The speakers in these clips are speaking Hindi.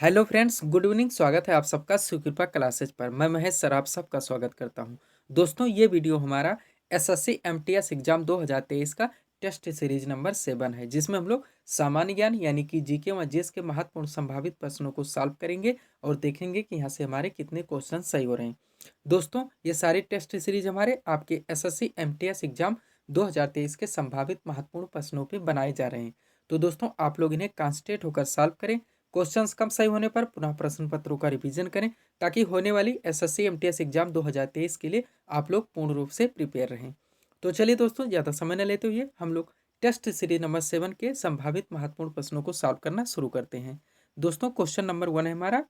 Hello friends, good evening. स्वागत है आप सबका सुकृपा क्लासेज पर। मैं महेश सर आप सबका स्वागत करता हूं। दोस्तों, ये वीडियो हमारा एसएससी एमटीएस एग्जाम 2023 का टेस्ट सीरीज नंबर 7 है, जिसमें हम लोग सामान्य ज्ञान यानी कि जीके व जीएस के महत्वपूर्ण संभावित प्रश्नों को सॉल्व करेंगे और देखेंगे कि यहाँ से हमारे कितने क्वेश्चन सही हो रहे हैं। दोस्तों, ये सारे टेस्ट सीरीज हमारे आपके एसएससी एमटीएस एग्जाम 2023 के संभावित महत्वपूर्ण प्रश्नों पर बनाए जा रहे हैं। तो दोस्तों, आप लोग इन्हें कॉन्सेंट्रेट होकर सॉल्व करें। क्वेश्चंस कम सही होने पर पुनः प्रश्न पत्रों का रिवीजन करें, ताकि होने वाली एसएससी एमटीएस एग्जाम 2023 के लिए आप लोग पूर्ण रूप से प्रिपेयर रहें। तो चलिए दोस्तों, ज़्यादा समय न लेते हुए हम लोग टेस्ट सीरीज नंबर 7 के संभावित महत्वपूर्ण प्रश्नों को सॉल्व करना शुरू करते हैं। दोस्तों, क्वेश्चन नंबर 1 है हमारा,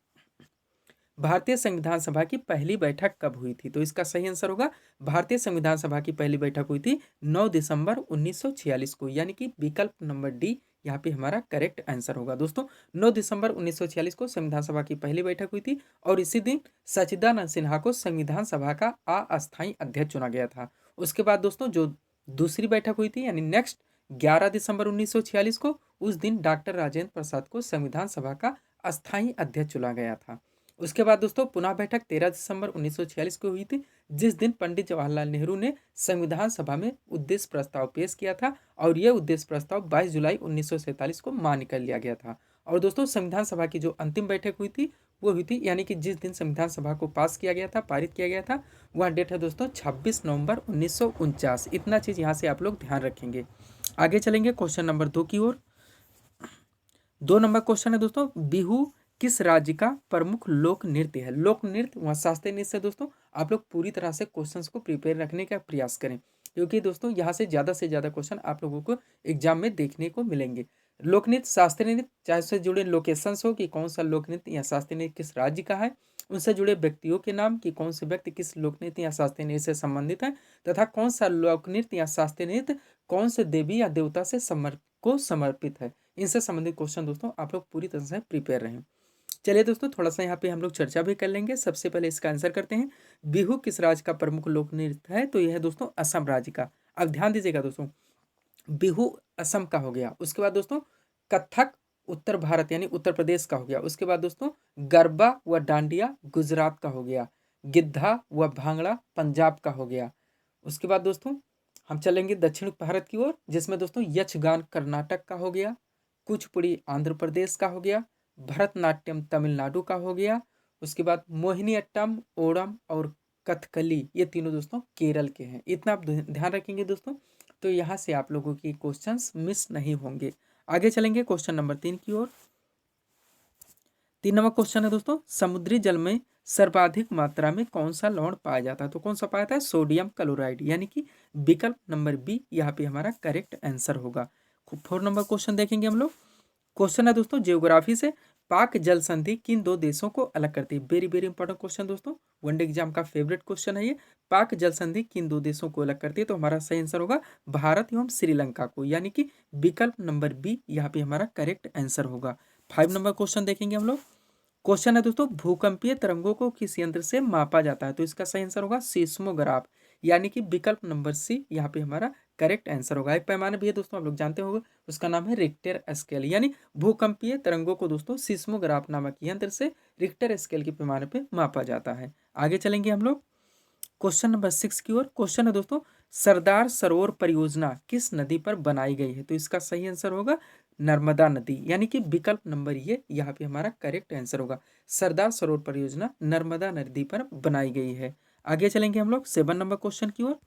भारतीय संविधान सभा की पहली बैठक कब हुई थी? तो इसका सही आंसर होगा, भारतीय संविधान सभा की पहली बैठक हुई थी 9 दिसंबर 1946 को, यानी कि विकल्प नंबर डी यहाँ पे हमारा करेक्ट आंसर होगा। दोस्तों, 9 दिसंबर 1946 को संविधान सभा की पहली बैठक हुई थी और इसी दिन सच्चिदानंद सिन्हा को संविधान सभा का अस्थायी अध्यक्ष चुना गया था। उसके बाद दोस्तों, जो दूसरी बैठक हुई थी यानी नेक्स्ट 11 दिसंबर 1946 को, उस दिन डॉक्टर राजेंद्र प्रसाद को संविधान सभा का अस्थायी अध्यक्ष चुना गया था। उसके बाद दोस्तों, पुनः बैठक 13 दिसंबर 1946 को हुई थी, जिस दिन पंडित जवाहरलाल नेहरू ने संविधान सभा में उद्देश्य प्रस्ताव पेश किया था और यह उद्देश्य प्रस्ताव 22 जुलाई 1947 को मान्य कर लिया गया था। और दोस्तों, संविधान सभा की जो अंतिम बैठक हुई थी वो हुई थी, यानी कि जिस दिन संविधान सभा को पास किया गया था, पारित किया गया था, वह डेट है दोस्तों 26 नवंबर 1949। इतना चीज़ यहाँ से आप लोग ध्यान रखेंगे। आगे चलेंगे क्वेश्चन नंबर 2 की ओर। 2 नंबर क्वेश्चन है दोस्तों, बिहू किस राज्य का प्रमुख लोक नृत्य है? लोक नृत्य वहाँ शास्त्रीय नृत्य से। दोस्तों, आप लोग पूरी तरह से क्वेश्चंस को प्रिपेयर रखने का प्रयास करें, क्योंकि दोस्तों यहाँ से ज़्यादा क्वेश्चन आप लोगों को एग्जाम में देखने को मिलेंगे। लोक नृत्य, शास्त्रीय नृत्य, चाहे उससे जुड़े लोकेशंस हो कि कौन सा लोक नृत्य या शास्त्रीय नृत्य किस राज्य का है, उनसे जुड़े व्यक्तियों के नाम कि कौन से व्यक्ति किस लोक नृत्य या शास्त्रीय नृत्य से संबंधित है, तथा कौन सा लोक नृत्य या शास्त्रीय नृत्य कौन से देवी या देवता से समर्पित है, इनसे संबंधित क्वेश्चन दोस्तों आप लोग पूरी तरह से प्रिपेयर रहें। चलिए दोस्तों, थोड़ा सा यहाँ पे हम लोग चर्चा भी कर लेंगे। सबसे पहले इसका आंसर करते हैं। बिहू किस राज्य का प्रमुख लोक नृत्य है? तो यह है दोस्तों असम राज्य का। अब ध्यान दीजिएगा दोस्तों, बिहू असम का हो गया। उसके बाद दोस्तों, कथक उत्तर भारत यानी उत्तर प्रदेश का हो गया। उसके बाद दोस्तों, गरबा व डांडिया गुजरात का हो गया। गिद्धा व भांगड़ा पंजाब का हो गया। उसके बाद दोस्तों, हम चलेंगे दक्षिण भारत की ओर, जिसमें दोस्तों यक्षगान कर्नाटक का हो गया, कुचिपुड़ी आंध्र प्रदेश का हो गया, भरतनाट्यम तमिलनाडु का हो गया। उसके बाद मोहिनीअट्टम, ओणम और कथकली, ये तीनों दोस्तों केरल के हैं। इतना आप ध्यान रखेंगे दोस्तों, तो यहाँ से आप लोगों की क्वेश्चंस मिस नहीं होंगे। आगे चलेंगे क्वेश्चन नंबर 3 की ओर। 3 नंबर क्वेश्चन है दोस्तों, समुद्री जल में सर्वाधिक मात्रा में कौन सा लवण पाया जाता है? तो कौन सा पाया जाता है? सोडियम क्लोराइड, यानी कि विकल्प नंबर बी यहाँ पे हमारा करेक्ट आंसर होगा। 4 नंबर क्वेश्चन देखेंगे हम लोग। क्वेश्चन है दोस्तों ज्योग्राफी से, पाक जल संधि किन दो देशों को अलग करती है? वेरी इंपॉर्टेंट क्वेश्चन दोस्तों, वनडे एग्जाम का फेवरेट क्वेश्चन है ये। पाक जल संधि किन दो देशों को अलग करती है? तो हमारा सही आंसर होगा भारत एवं श्रीलंका को, यानी कि विकल्प नंबर बी यहाँ पे हमारा करेक्ट आंसर होगा। 5 नंबर क्वेश्चन देखेंगे हम लोग। क्वेश्चन है दोस्तों, भूकंपीय तरंगों को किस यंत्र से मापा जाता है? तो इसका सही आंसर होगा सीस्मोग्राफ, यानी कि विकल्प नंबर सी यहाँ पे हमारा करेक्ट आंसर होगा। एक पैमाना भी है दोस्तों, आप लोग जानते होंगे, उसका नाम है रिक्टर स्केल, यानी भूकंपीय तरंगों को दोस्तों सीस्मोग्राफ नामक यंत्र से रिक्टर स्केल के पैमाने पे मापा जाता है। आगे चलेंगे हम लोग क्वेश्चन नंबर 6 की ओर। क्वेश्चन है दोस्तों, सरदार सरोवर परियोजना किस नदी पर बनाई गई है? तो इसका सही आंसर होगा नर्मदा नदी, यानी कि विकल्प नंबर ये यहाँ पे हमारा करेक्ट आंसर होगा। सरदार सरोवर परियोजना नर्मदा नदी पर बनाई गई है। आगे चलेंगे हम लोग 7 नंबर क्वेश्चन की ओर।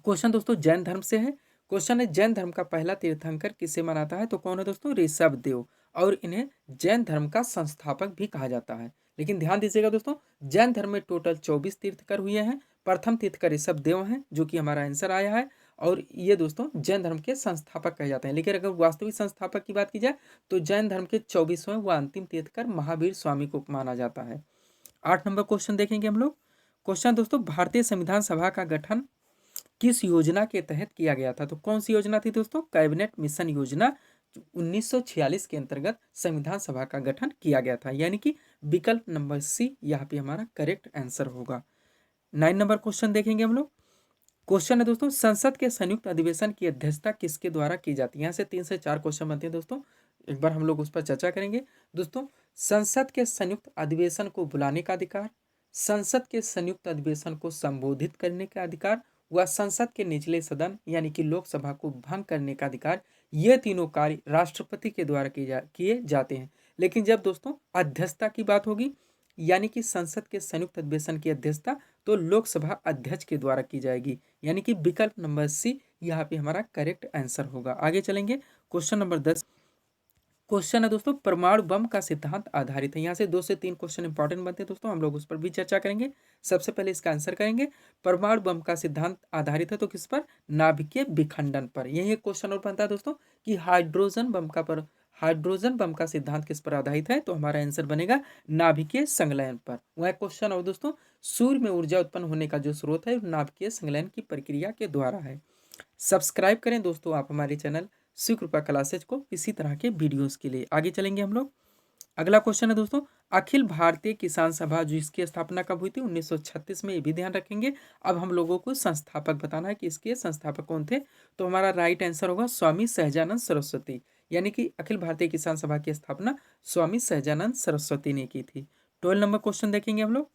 क्वेश्चन दोस्तों जैन धर्म से है। क्वेश्चन है, जैन धर्म का पहला तीर्थंकर किसे मानाता है? तो कौन है दोस्तों? ऋषभ देव, और इन्हें जैन धर्म का संस्थापक भी कहा जाता है। लेकिन ध्यान दीजिएगा दोस्तों, जैन धर्म में टोटल 24 तीर्थकर हुए हैं। प्रथम तीर्थकर ऋषभ देव हैं, जो कि हमारा आंसर आया है, और ये दोस्तों जैन धर्म के संस्थापक कहे जाते हैं। लेकिन अगर वास्तविक संस्थापक की बात की जाए तो जैन धर्म के 24वें व अंतिम तीर्थकर महावीर स्वामी को माना जाता है। 8 नंबर क्वेश्चन देखेंगे हम लोग। क्वेश्चन दोस्तों, भारतीय संविधान सभा का गठन किस योजना के तहत किया गया था? तो कौन सी योजना थी दोस्तों? कैबिनेट मिशन योजना 1946 के अंतर्गत संविधान सभा का गठन किया गया था, यानी कि विकल्प नंबर सी यहाँ पे हमारा करेक्ट आंसर होगा। 9 नंबर क्वेश्चन देखेंगे हम लोग। क्वेश्चन है दोस्तों, संसद के संयुक्त अधिवेशन की अध्यक्षता किसके द्वारा की जाती है? यहाँ से 3 से 4 क्वेश्चन बनते हैं दोस्तों। एक बार हम लोग उस पर चर्चा करेंगे। दोस्तों, संसद के संयुक्त अधिवेशन को बुलाने का अधिकार, संसद के संयुक्त अधिवेशन को संबोधित करने का अधिकार व संसद के निचले सदन यानी कि लोकसभा को भंग करने का अधिकार, ये तीनों कार्य राष्ट्रपति के द्वारा किए जाते हैं। लेकिन जब दोस्तों अध्यक्षता की बात होगी यानी कि संसद के संयुक्त अधिवेशन की अध्यक्षता, तो लोकसभा अध्यक्ष के द्वारा की जाएगी, यानी कि विकल्प नंबर सी यहाँ पे हमारा करेक्ट आंसर होगा। आगे चलेंगे, क्वेश्चन नंबर 10 क्वेश्चन है दोस्तों, परमाणु बम का सिद्धांत आधारित है। यहाँ से 2 से 3 क्वेश्चन इंपॉर्टेंट बनते हैं दोस्तों, हम लोग उस पर भी चर्चा करेंगे। सबसे पहले इसका आंसर करेंगे, परमाणु बम का सिद्धांत आधारित है तो किस पर? नाभिकीय विखंडन पर। यही एक क्वेश्चन और बनता है दोस्तों कि हाइड्रोजन बम का सिद्धांत किस पर आधारित है, तो हमारा आंसर बनेगा नाभिकीय संलयन पर। वह क्वेश्चन और दोस्तों, सूर्य में ऊर्जा उत्पन्न होने का जो स्रोत है नाभिकीय संलयन की प्रक्रिया के द्वारा है। सब्सक्राइब करें दोस्तों आप हमारे चैनल शिव कृपा क्लासेज को इसी तरह के वीडियोस के लिए। आगे चलेंगे हम लोग। अगला क्वेश्चन है दोस्तों, अखिल भारतीय किसान सभा जो इसकी स्थापना कब हुई थी? 1936 में, ये भी ध्यान रखेंगे। अब हम लोगों को संस्थापक बताना है कि इसके संस्थापक कौन थे, तो हमारा राइट आंसर होगा स्वामी सहजानंद सरस्वती, यानी कि अखिल भारतीय किसान सभा की स्थापना स्वामी सहजानंद सरस्वती ने की थी। 12 नंबर क्वेश्चन देखेंगे हम लोग।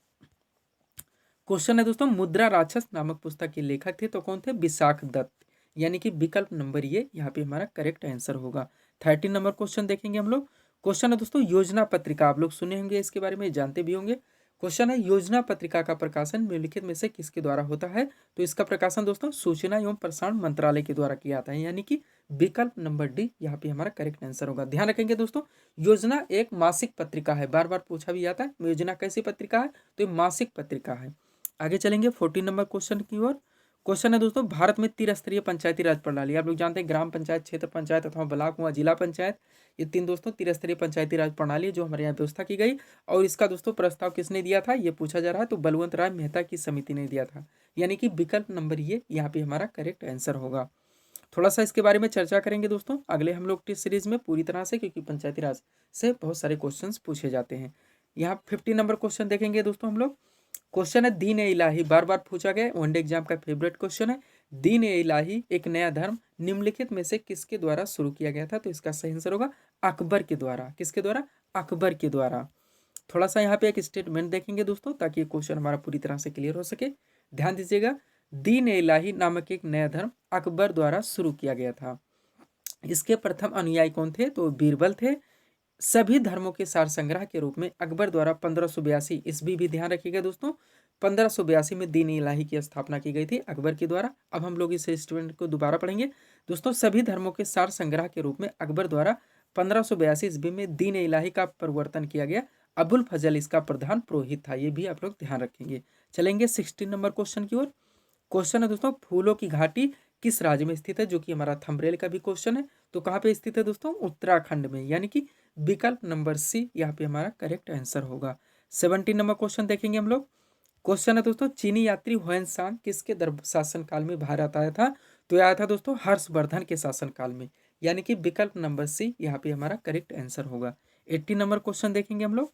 क्वेश्चन है दोस्तों, मुद्रा राक्षस नामक पुस्तक के लेखक थे तो कौन थे? विशाख दत्त, यानी कि विकल्प नंबर ये यहाँ पे हमारा करेक्ट आंसर होगा। 13 नंबर क्वेश्चन देखेंगे हम लोग। क्वेश्चन है दोस्तों, योजना पत्रिका, आप लोग सुने होंगे इसके बारे में, जानते भी होंगे। क्वेश्चन है, योजना पत्रिका का प्रकाशन निम्नलिखित में से किसके द्वारा होता है? तो इसका प्रकाशन दोस्तों सूचना एवं प्रसारण मंत्रालय के द्वारा किया जाता है, यानी कि विकल्प नंबर डी यहाँ पे हमारा करेक्ट आंसर होगा। ध्यान रखेंगे दोस्तों, योजना एक मासिक पत्रिका है, बार बार पूछा भी जाता है योजना कैसी पत्रिका है, तो ये मासिक पत्रिका है। आगे चलेंगे 14 नंबर क्वेश्चन की ओर। क्वेश्चन है दोस्तों, भारत में त्रिस्तरीय पंचायती राज प्रणाली, आप लोग जानते हैं ग्राम पंचायत, क्षेत्र पंचायत अथवा ब्लॉक व जिला पंचायत, ये तीन दोस्तों त्रिस्तरीय पंचायती राज प्रणाली जो हमारे यहाँ व्यवस्था की गई। और इसका दोस्तों प्रस्ताव किसने दिया था, ये पूछा जा रहा है, तो बलवंत राय मेहता की समिति ने दिया था, यानी कि विकल्प नंबर ये यहाँ पे हमारा करेक्ट आंसर होगा। थोड़ा सा इसके बारे में चर्चा करेंगे दोस्तों अगले हम लोग टेस्ट सीरीज में पूरी तरह से, क्योंकि पंचायती राज से बहुत सारे क्वेश्चन पूछे जाते हैं। यहाँ 50 नंबर क्वेश्चन देखेंगे दोस्तों हम लोग। क्वेश्चन है, दीन ए इलाही, बार बार पूछा गया, वनडे एग्जाम का फेवरेट क्वेश्चन है। दीन ए इलाही एक नया धर्म निम्नलिखित में से किसके द्वारा शुरू किया गया था, तो इसका सही आंसर होगा अकबर के द्वारा। किसके द्वारा? अकबर के द्वारा। थोड़ा सा यहाँ पे एक स्टेटमेंट देखेंगे दोस्तों ताकि ये क्वेश्चन हमारा पूरी तरह से क्लियर हो सके। ध्यान दीजिएगा, दीन ए इलाही नामक एक नया धर्म अकबर द्वारा शुरू किया गया था। इसके प्रथम अनुयायी कौन थे, तो बीरबल थे। सभी धर्मों के सार संग्रह के रूप में अकबर द्वारा 1582 ईस्वी, भी ध्यान रखिएगा दोस्तों, 1582 में दीन इलाही की स्थापना की गई थी अकबर के द्वारा। अब हम लोग इस स्टेटमेंट को दोबारा पढ़ेंगे दोस्तों, सभी धर्मों के सार संग्रह के रूप में अकबर द्वारा 1582 ईस्वी में दीन इलाही का परिवर्तन किया गया। अबुल फजल इसका प्रधान पुरोहित था, ये भी आप लोग ध्यान रखेंगे। चलेंगे 16 नंबर क्वेश्चन की ओर। क्वेश्चन है दोस्तों, फूलों की घाटी किस राज्य में स्थित है, जो कि हमारा थंबनेल का भी क्वेश्चन है। तो कहाँ पे स्थित है दोस्तों? उत्तराखंड में, यानी कि विकल्प नंबर सी यहाँ पे हमारा करेक्ट आंसर होगा। 17 नंबर क्वेश्चन देखेंगे हम लोग। क्वेश्चन है दोस्तों, चीनी यात्री हुएन सांग किसके शासन काल में भारत आया था, तो आया था दोस्तों हर्षवर्धन के शासन काल में, यानी कि विकल्प नंबर सी यहाँ पे हमारा करेक्ट आंसर होगा। 80 नंबर क्वेश्चन देखेंगे हम लोग।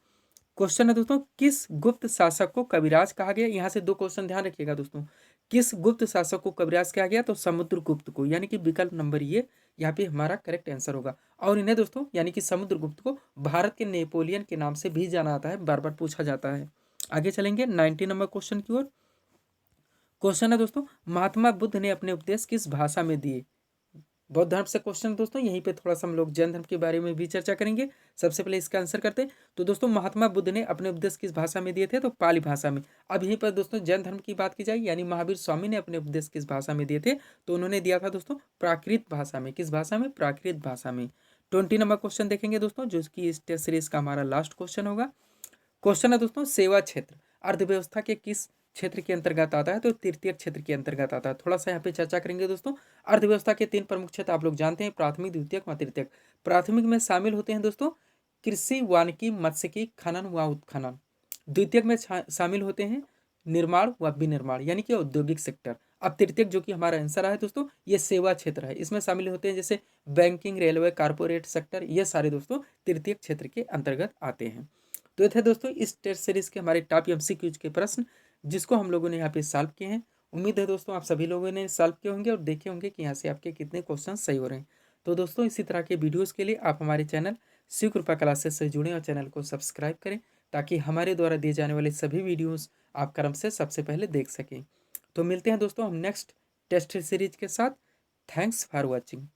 क्वेश्चन है दोस्तों, किस गुप्त शासक को कविराज कहा गया? यहाँ से दो क्वेश्चन ध्यान रखिएगा दोस्तों, किस गुप्त शासक को कविराज कहा गया, तो समुद्रगुप्त को, यानी कि विकल्प नंबर ये यहाँ पे हमारा करेक्ट आंसर होगा। और इन्हें दोस्तों यानी कि समुद्रगुप्त को भारत के नेपोलियन के नाम से भी जाना जाता है, बार बार पूछा जाता है। आगे चलेंगे 90 नंबर क्वेश्चन की ओर। क्वेश्चन है दोस्तों, महात्मा बुद्ध ने अपने उपदेश किस भाषा में दिए? बौद्ध धर्म से क्वेश्चन दोस्तों, यहीं पे थोड़ा सा हम लोग जैन धर्म के बारे में भी चर्चा करेंगे। सबसे पहले इसका आंसर करते हैं, तो दोस्तों महात्मा बुद्ध ने अपने उपदेश किस भाषा में दिए थे, तो पाली भाषा में। अब यहीं पर दोस्तों जैन धर्म की बात की जाए, यानी महावीर स्वामी ने अपने उपदेश किस भाषा में दिए थे, तो उन्होंने दिया था दोस्तों प्राकृत भाषा में। किस भाषा में? प्राकृत भाषा में। 20 नंबर क्वेश्चन देखेंगे दोस्तों, जो कि इस टेस्ट सीरीज का हमारा लास्ट क्वेश्चन होगा। क्वेश्चन है दोस्तों, सेवा क्षेत्र अर्थव्यवस्था के किस क्षेत्र के अंतर्गत आता है, तो तृतीय क्षेत्र के अंतर्गत आता है। थोड़ा सा यहाँ पे चर्चा करेंगे दोस्तों। अर्थव्यवस्था के 3 प्रमुख क्षेत्र आप लोग जानते हैं, प्राथमिक, द्वितीयक व तृतीयक। प्राथमिक में शामिल होते हैं दोस्तों कृषि, वानिकी, मत्स्यिकी, खनन व उत्खनन। द्वितीयक में शामिल होते हैं निर्माण व विनिर्माण, यानी कि औद्योगिक सेक्टर। अब तृतीयक जो कि हमारा आंसर है दोस्तों, ये सेवा क्षेत्र है, इसमें शामिल होते हैं जैसे बैंकिंग, रेलवे, कारपोरेट सेक्टर, ये सारे दोस्तों तृतीयक क्षेत्र के अंतर्गत आते हैं। तो ये थे दोस्तों इस टेस्ट सीरीज के हमारे टॉप एमसीक्यूज के प्रश्न, जिसको हम लोगों ने यहाँ पे सॉल्व किए हैं। उम्मीद है दोस्तों आप सभी लोगों ने सॉल्व किए होंगे और देखे होंगे कि यहाँ से आपके कितने क्वेश्चन सही हो रहे हैं। तो दोस्तों इसी तरह के वीडियोज़ के लिए आप हमारे चैनल शिव कृपा क्लासेस से जुड़ें और चैनल को सब्सक्राइब करें, ताकि हमारे द्वारा दिए जाने वाले सभी वीडियोज़ आप क्रम से सबसे पहले देख सकें। तो मिलते हैं दोस्तों हम नेक्स्ट टेस्ट सीरीज के साथ। Thanks for watching.